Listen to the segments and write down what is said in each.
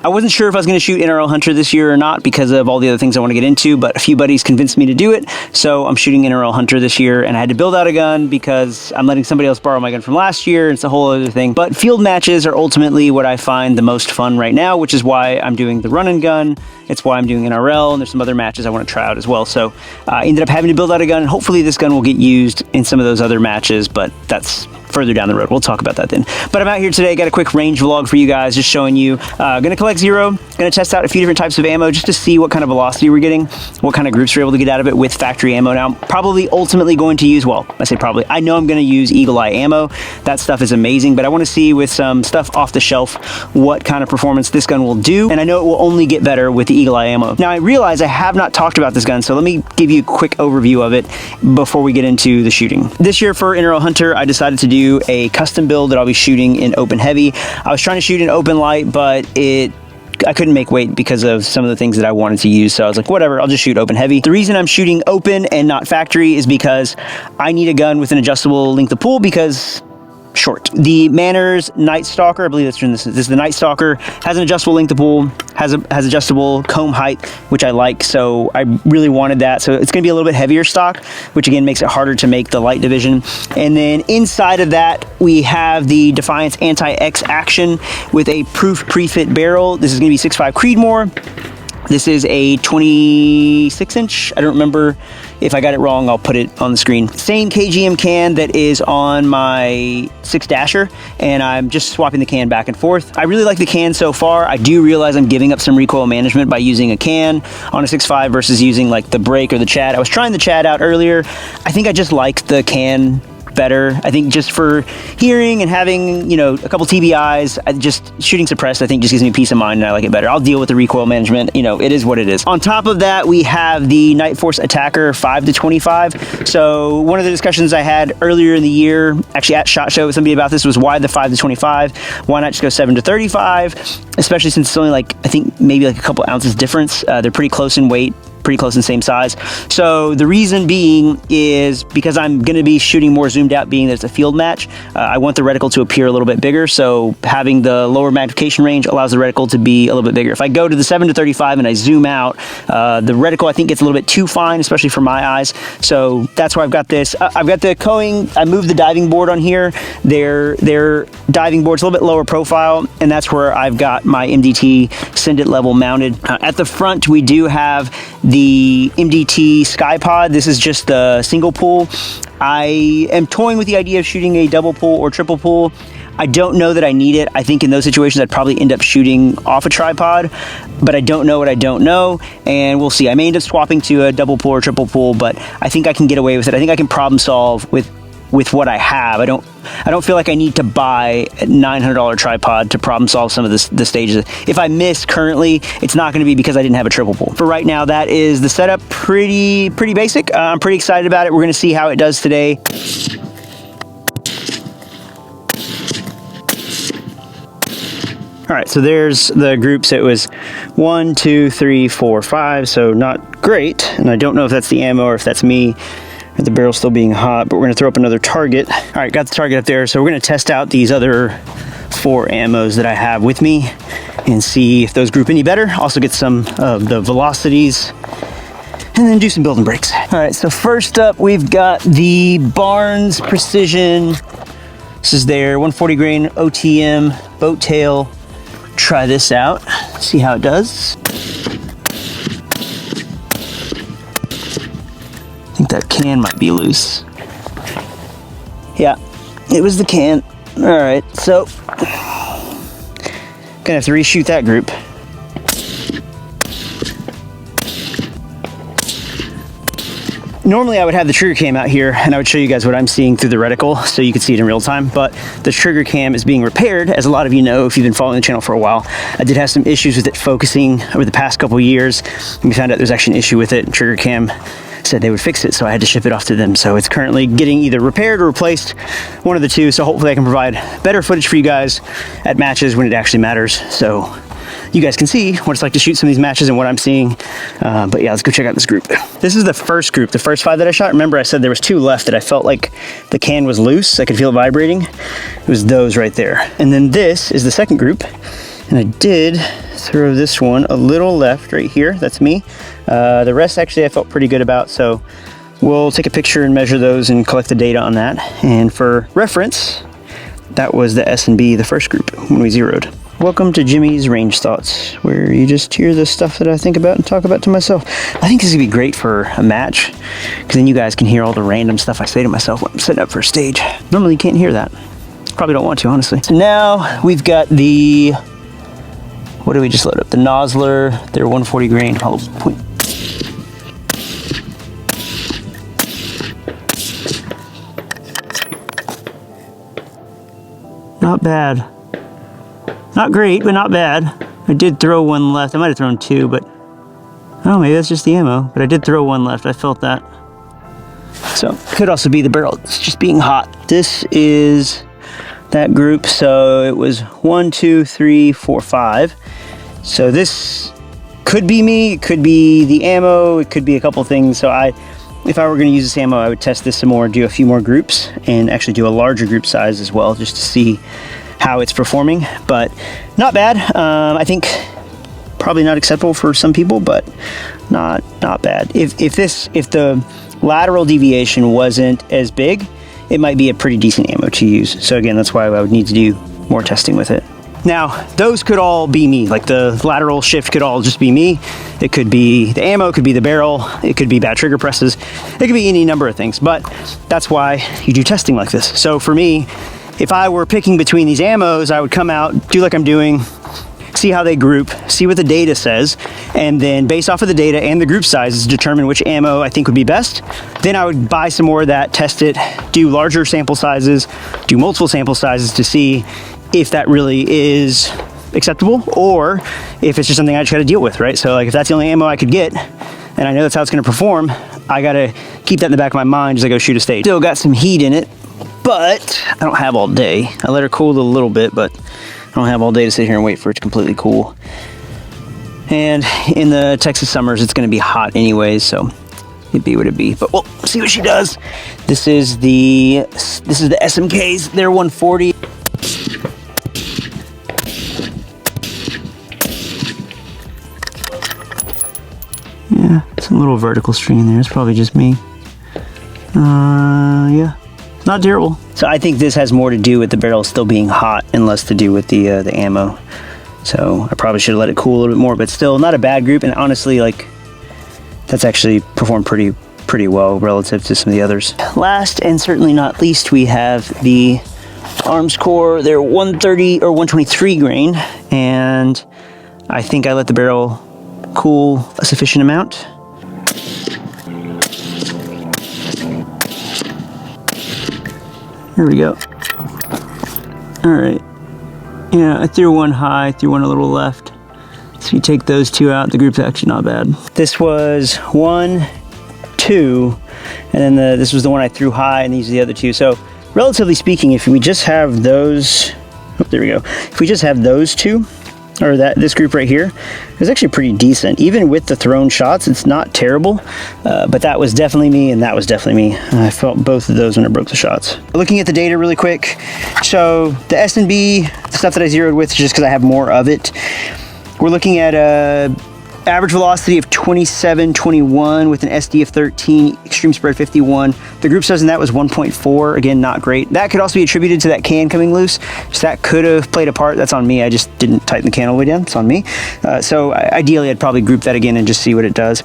I wasn't sure if I was going to shoot NRL Hunter this year or not because of all the other things I want to get into, but a few buddies convinced me to do it, so I'm shooting NRL Hunter this year, and I had to build out a gun because I'm letting somebody else borrow my gun from last year, and it's a whole other thing. But field matches are ultimately what I find the most fun right now, which is why I'm doing the run and gun. It's why I'm doing NRL, and there's some other matches I want to try out as well. So I ended up having to build out a gun, and hopefully this gun will get used in some of those other matches, but that's further down the road. We'll talk about that then. But I'm out here today, got a quick range vlog for you guys, just showing you. Gonna collect zero, gonna test out a few different types of ammo just to see what kind of velocity we're getting, what kind of groups we're able to get out of it with factory ammo. Now, I'm probably ultimately going to use, well, I say probably, I know I'm gonna use Eagle Eye ammo. That stuff is amazing, but I wanna see with some stuff off the shelf what kind of performance this gun will do, and I know it will only get better with the Eagle Eye ammo. Now, I realize I have not talked about this gun, so let me give you a quick overview of it before we get into the shooting. This year for NRL Hunter, I decided to do a custom build that I'll be shooting in open heavy. I was trying to shoot in open light, but I couldn't make weight because of some of the things that I wanted to use. So I was like, whatever, I'll just shoot open heavy. The reason I'm shooting open and not factory is because I need a gun with an adjustable length of pull because short. The Manners Night Stalker, I believe this is the Night Stalker, has an adjustable length of pull, has adjustable comb height, which I like, so I really wanted that. So it's gonna be a little bit heavier stock, which again makes it harder to make the light division. And then inside of that, we have the Defiance Anti-X Action with a proof pre-fit barrel. This is gonna be 6.5 Creedmoor. This is a 26 inch. I don't remember. If I got it wrong, I'll put it on the screen. Same KGM can that is on my 6 Dasher, and I'm just swapping the can back and forth. I really like the can so far. I do realize I'm giving up some recoil management by using a can on a 6.5 versus using like the brake or the Chad. I was trying the Chad out earlier. I think I just like the can better. I think just for hearing and having, you know, a couple TBIs, just shooting suppressed, I think just gives me peace of mind and I like it better. I'll deal with the recoil management, you know, it is what it is. On top of that, we have the Night Force Attacker 5-25. So one of the discussions I had earlier in the year, actually at SHOT Show with somebody about this, was why the 5-25? Why not just go 7-35? Especially since it's only like, I think maybe like a couple ounces difference. They're pretty close in weight, pretty close in same size. So the reason being is because I'm going to be shooting more zoomed out, being that it's a field match. I want the reticle to appear a little bit bigger, so having the lower magnification range allows the reticle to be a little bit bigger. If I go to the 7-35 and I zoom out, the reticle I think gets a little bit too fine, especially for my eyes. So that's why I've got this. I've got the Coing. I moved the diving board on here. Their diving board's a little bit lower profile, and that's where I've got my MDT Send It level mounted. At the front, we do have the MDT SkyPod. This is just the single pull. I am toying with the idea of shooting a double pull or triple pull. I don't know that I need it. I think in those situations I'd probably end up shooting off a tripod, but I don't know what I don't know, and we'll see. I may end up swapping to a double pull or triple pull, but I think I can get away with it. I think I can problem solve with what I have. I don't feel like I need to buy a $900 tripod to problem solve some of the stages. If I miss currently, it's not going to be because I didn't have a triple pull. For right now, that is the setup. Pretty basic. I'm pretty excited about it. We're going to see how it does today. All right, so there's the groups. It was 1, 2, 3, 4, 5, so not great. And I don't know if that's the ammo or if that's me. The barrel's still being hot, but we're gonna throw up another target. All right, got the target up there. So we're gonna test out these other 4 ammos that I have with me and see if those group any better. Also get some of the velocities and then do some building breaks. All right, so first up, we've got the Bauer Precision. This is their 140 grain OTM boat tail. Try this out, see how it does. I think that can might be loose. Yeah, it was the can. All right, so gonna have to reshoot that group. Normally I would have the trigger cam out here and I would show you guys what I'm seeing through the reticle so you could see it in real time, but the trigger cam is being repaired. As a lot of you know, if you've been following the channel for a while, I did have some issues with it focusing over the past couple years, and we found out there's actually an issue with it. Trigger cam said they would fix it, so I had to ship it off to them. So it's currently getting either repaired or replaced, one of the two. So hopefully I can provide better footage for you guys at matches when it actually matters, so you guys can see what it's like to shoot some of these matches and what I'm seeing. But yeah, let's go check out this group. This is the first group, the first 5 that I shot. Remember I said there was 2 left that I felt like the can was loose. I could feel it vibrating. It was those right there. And then this is the second group. And I did throw this one a little left right here. That's me. The rest actually I felt pretty good about, so we'll take a picture and measure those and collect the data on that. And for reference, that was the S and B, the first group, when we zeroed. Welcome to Jimmy's Range Thoughts, where you just hear the stuff that I think about and talk about to myself. I think this is gonna be great for a match, because then you guys can hear all the random stuff I say to myself when I'm setting up for a stage. Normally you can't hear that. Probably don't want to, honestly. So now we've got the, what did we just load up? The Nosler, their 140 grain hollow point. Not bad. Not great, but not bad. I did throw one left. I might have thrown two, but oh, maybe that's just the ammo. But I did throw one left. I felt that. So could also be the barrel. It's just being hot. This is that group. So it was 1, 2, 3, 4, 5. So this could be me. It could be the ammo. It could be a couple things. So if I were going to use this ammo, I would test this some more, do a few more groups, and actually do a larger group size as well, just to see how it's performing. But not bad. I think probably not acceptable for some people, but not bad. If the lateral deviation wasn't as big, it might be a pretty decent ammo to use. So again, that's why I would need to do more testing with it. Now, those could all be me. Like the lateral shift could all just be me. It could be the ammo, it could be the barrel, it could be bad trigger presses. It could be any number of things, but that's why you do testing like this. So for me, if I were picking between these ammos, I would come out, do like I'm doing, see how they group, see what the data says, and then based off of the data and the group sizes, determine which ammo I think would be best. Then I would buy some more of that, test it, do larger sample sizes, do multiple sample sizes to see if that really is acceptable, or if it's just something I just gotta deal with, right? So like if that's the only ammo I could get, and I know that's how it's gonna perform, I gotta keep that in the back of my mind as I go shoot a stage. Still got some heat in it, but I don't have all day. I let her cool a little bit, but I don't have all day to sit here and wait for it to completely cool. And in the Texas summers, it's gonna be hot anyways, so it'd be what it'd be. But we'll see what she does. This is the SMKs, they're 140. Yeah, some little vertical string in there. It's probably just me. Yeah, not terrible. So I think this has more to do with the barrel still being hot and less to do with the ammo. So I probably should have let it cool a little bit more, but still not a bad group. And honestly, like that's actually performed pretty well relative to some of the others. Last and certainly not least, we have the Arms Core. They're 130 or 123 grain, and I think I let the barrel cool a sufficient amount. Here we go. All right. Yeah, I threw one high, threw one a little left. So you take those two out, the group's actually not bad. This was 1, 2, and then this was the one I threw high, and these are the other two. So relatively speaking, if we just have those, oh, there we go. If we just have those two, or this group right here, is actually pretty decent. Even with the thrown shots, it's not terrible, but that was definitely me, and that was definitely me. I felt both of those when I broke the shots. Looking at the data really quick, so the S&B, the stuff that I zeroed with, just because I have more of it, we're looking at a average velocity of 27.21 with an SD of 13, extreme spread 51. The group size in that was 1.4, again, not great. That could also be attributed to that can coming loose, so that could have played a part. That's on me. I just didn't tighten the can all the way down. It's on me. So ideally, I'd probably group that again and just see what it does.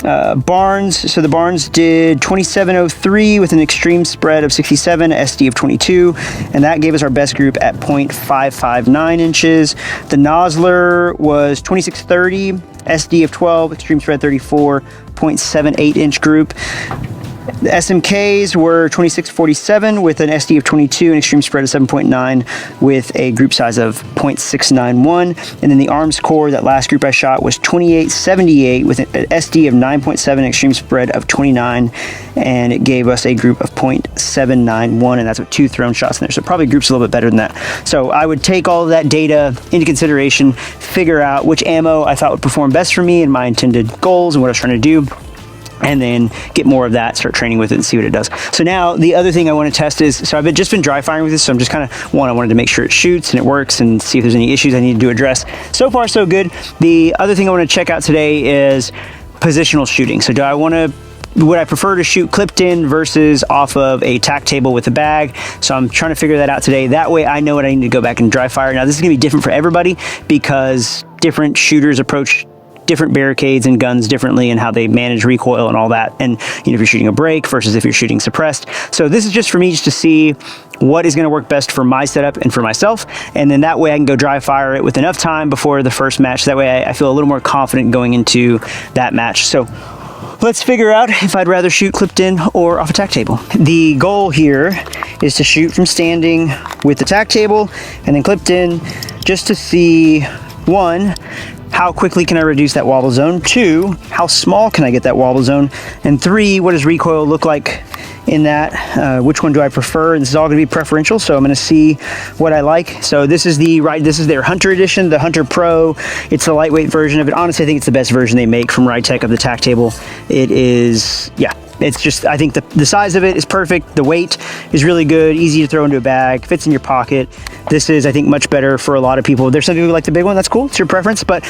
Barnes, so the Barnes did 27.03 with an extreme spread of 67, SD of 22, and that gave us our best group at 0.559 inches. The Nosler was 26.30, SD of 12, extreme spread 34, 0.78 inch group. The SMKs were 26.47 with an SD of 22 and extreme spread of 7.9 with a group size of 0.691. And then the Arms Core, that last group I shot, was 28.78 with an SD of 9.7, extreme spread of 29, and it gave us a group of 0.791, and that's with 2 thrown shots in there. So probably groups a little bit better than that. So I would take all of that data into consideration, figure out which ammo I thought would perform best for me and my intended goals and what I was trying to do. and then get more of that, start training with it and see what it does. So now the other thing I want to test is, so I've just been dry firing with this, so I'm just kind of, I wanted to make sure it shoots and it works and see if there's any issues I need to address. So far, so good. The other thing I want to check out today is positional shooting. So would I prefer to shoot clipped in versus off of a tack table with a bag? So I'm trying to figure that out today. That way I know what I need to go back and dry fire. Now this is gonna be different for everybody because different shooters approach different barricades and guns differently and how they manage recoil and all that. And if you're shooting a break versus if you're shooting suppressed. So this is just for me just to see what is going to work best for my setup and for myself. And then that way I can go dry fire it with enough time before the first match. That way I feel a little more confident going into that match. So let's figure out if I'd rather shoot clipped in or off a tack table. The goal here is to shoot from standing with the tack table and then clipped in just to see, one, how quickly can I reduce that wobble zone? 2, how small can I get that wobble zone? And 3, what does recoil look like in that? Which one do I prefer? And this is all gonna be preferential, so I'm gonna see what I like. So this is their Hunter edition, the Hunter Pro. It's the lightweight version of it. Honestly, I think it's the best version they make from Tech of the tack table. It is, yeah. It's just, I think the size of it is perfect. The weight is really good, easy to throw into a bag, fits in your pocket. This is, I think, much better for a lot of people. There's some people who like the big one, that's cool, it's your preference. But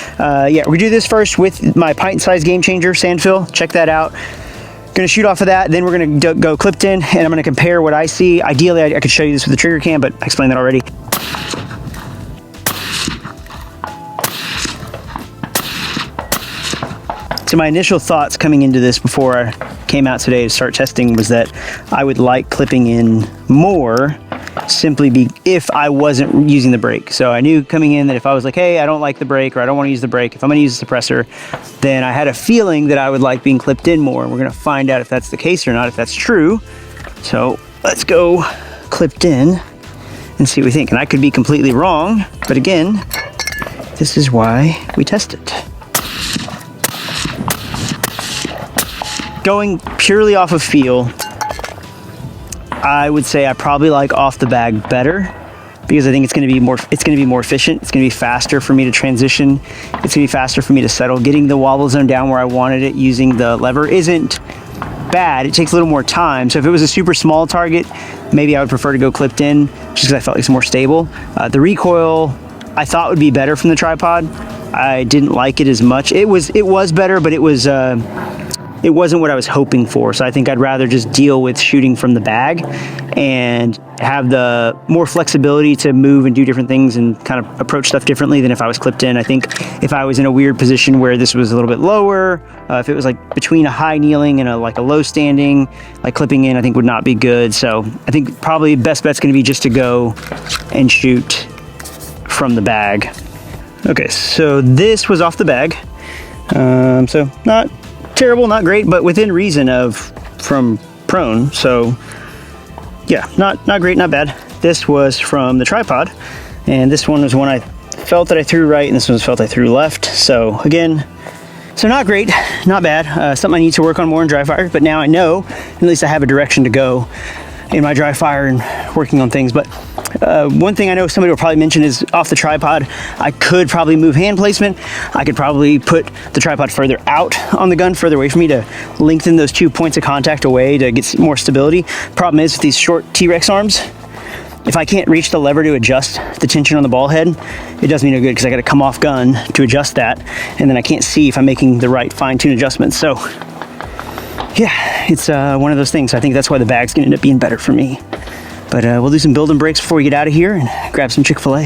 yeah, we do this first with my pint size game changer sand fill. Check that out. Gonna shoot off of that, then we're gonna go clipped in, and I'm gonna compare what I see. Ideally, I could show you this with the trigger cam, but I explained that already. So my initial thoughts coming into this before I came out today to start testing was that I would like clipping in more simply if I wasn't using the brake. So I knew coming in that if I was like, hey, I don't like the brake or I don't want to use the brake, if I'm going to use a suppressor, then I had a feeling that I would like being clipped in more. And we're going to find out if that's the case or not, if that's true. So let's go clipped in and see what we think. And I could be completely wrong, but again, this is why we test it. Going purely off of feel, I would say I probably like off the bag better because I think it's going to be more efficient. It's going to be faster for me to transition. It's going to be faster for me to settle. Getting the wobble zone down where I wanted it using the lever isn't bad. It takes a little more time. So if it was a super small target, maybe I would prefer to go clipped in just because I felt like it's more stable. The recoil I thought would be better from the tripod. I didn't like it as much. It was better, but it wasn't what I was hoping for. So I think I'd rather just deal with shooting from the bag and have the more flexibility to move and do different things and kind of approach stuff differently than if I was clipped in. I think if I was in a weird position where this was a little bit lower, if it was like between a high kneeling and a low standing, like clipping in, I think would not be good. So I think probably best bet's gonna be just to go and shoot from the bag. Okay, so this was off the bag. So not terrible, not great, but within reason from prone. So yeah, not great, not bad. This was from the tripod, and this one was one I felt that I threw right, and this one was felt I threw left. So again, so not great, not bad. Something I need to work on more in dry fire, but now I know, at least I have a direction to go in my dry fire and working on things. But one thing I know somebody will probably mention is off the tripod, I could probably move hand placement. I could probably put the tripod further out on the gun, further away from me to lengthen those 2 points of contact away to get more stability. Problem is with these short T-Rex arms, if I can't reach the lever to adjust the tension on the ball head, it does me no good because I got to come off gun to adjust that, and then I can't see if I'm making the right fine-tune adjustments. So yeah, it's one of those things. I think that's why the bag's gonna end up being better for me. But we'll do some building breaks before we get out of here and grab some Chick-fil-A.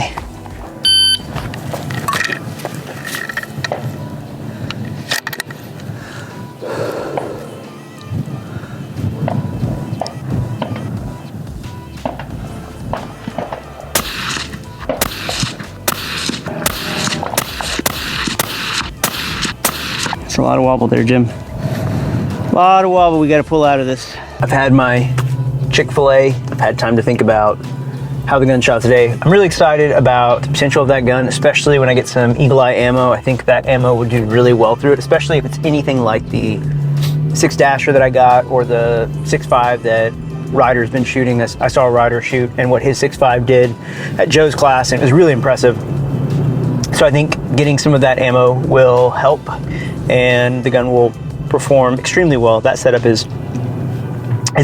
That's a lot of wobble there, Jim. A lot of wobble we got to pull out of this. I've had my Chick-fil-A. I've had time to think about how the gun shot today. I'm really excited about the potential of that gun, especially when I get some Eagle Eye ammo. I think that ammo would do really well through it, especially if it's anything like the 6-dasher that I got or the 6.5 that Ryder's been shooting. I saw a Ryder shoot and what his 6.5 did at Joe's class, and it was really impressive. So I think getting some of that ammo will help, and the gun will perform extremely well. That setup is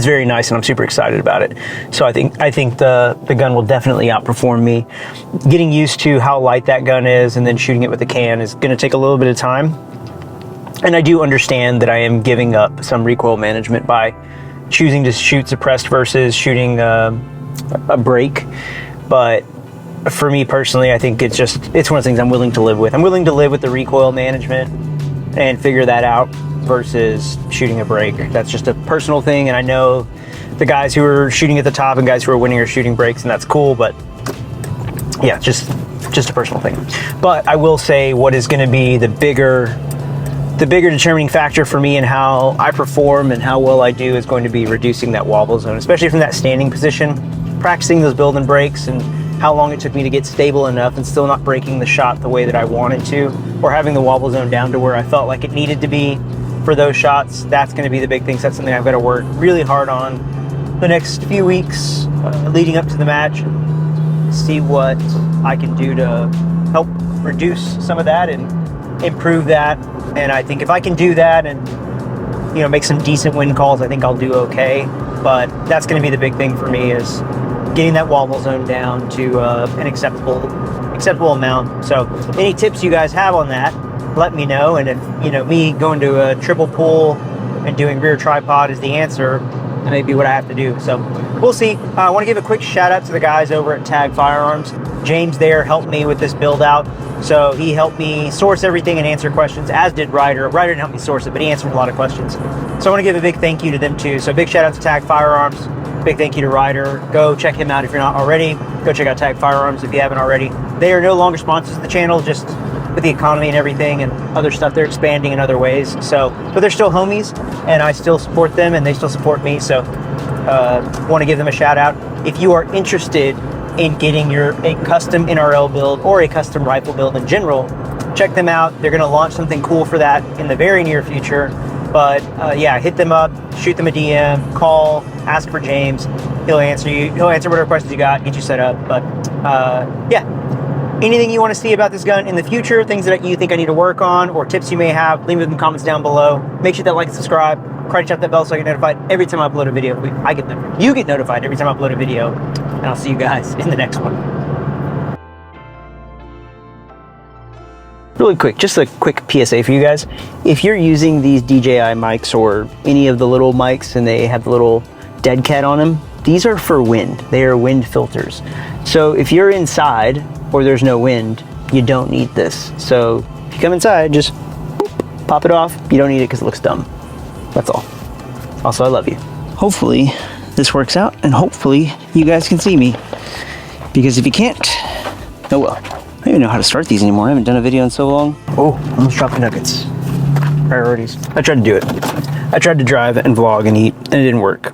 very nice, and I'm super excited about it. So I think the gun will definitely outperform me. Getting used to how light that gun is and then shooting it with a can is going to take a little bit of time. And I do understand that I am giving up some recoil management by choosing to shoot suppressed versus shooting a break. But for me personally, I think it's one of the things I'm willing to live with. I'm willing to live with the recoil management and figure that out versus shooting a break. That's just a personal thing, and I know the guys who are shooting at the top and guys who are winning are shooting breaks, and that's cool, but yeah, just a personal thing. But I will say what is going to be the bigger determining factor for me and how I perform and how well I do is going to be reducing that wobble zone, especially from that standing position, practicing those build and breaks and how long it took me to get stable enough and still not breaking the shot the way that I wanted to, or having the wobble zone down to where I felt like it needed to be for those shots. That's going to be the big thing. So that's something I've got to work really hard on the next few weeks leading up to the match, and see what I can do to help reduce some of that and improve that. And I think if I can do that and, you know, make some decent win calls, I think I'll do okay. But that's going to be the big thing for me, is getting that wobble zone down to an acceptable amount. So any tips you guys have on that, let me know. And if, you know, me going to a triple pull and doing rear tripod is the answer, that may be what I have to do. So we'll see. I want to give a quick shout out to the guys over at Tag Firearms. James there helped me with this build out. So he helped me source everything and answer questions, as did Ryder. Ryder didn't help me source it, but he answered a lot of questions. So I want to give a big thank you to them too. So big shout out to Tag Firearms. Big thank you to Ryder. Go check him out if you're not already. Go check out Tag Firearms if you haven't already. They are no longer sponsors of the channel, just with the economy and everything and other stuff, they're expanding in other ways. So, but they're still homies, and I still support them, and they still support me. So, want to give them a shout out. If you are interested in getting a custom NRL build or a custom rifle build in general, check them out. They're going to launch something cool for that in the very near future. But yeah, hit them up, shoot them a DM, call, ask for James. He'll answer you. He'll answer whatever questions you got, get you set up. But yeah, anything you want to see about this gun in the future, things that you think I need to work on, or tips you may have, leave them in the comments down below. Make sure that like and subscribe. Crunch out that bell so I get notified every time I upload a video. You get notified every time I upload a video. And I'll see you guys in the next one. Really quick, just a quick PSA for you guys. If you're using these DJI mics or any of the little mics and they have the little dead cat on them, these are for wind. They are wind filters. So if you're inside or there's no wind, you don't need this. So if you come inside, just boop, pop it off. You don't need it because it looks dumb. That's all. Also, I love you. Hopefully this works out, and hopefully you guys can see me. Because if you can't, oh well. I don't even know how to start these anymore. I haven't done a video in so long. Oh, almost dropped the nuggets. Priorities. I tried to do it. I tried to drive and vlog and eat, and it didn't work.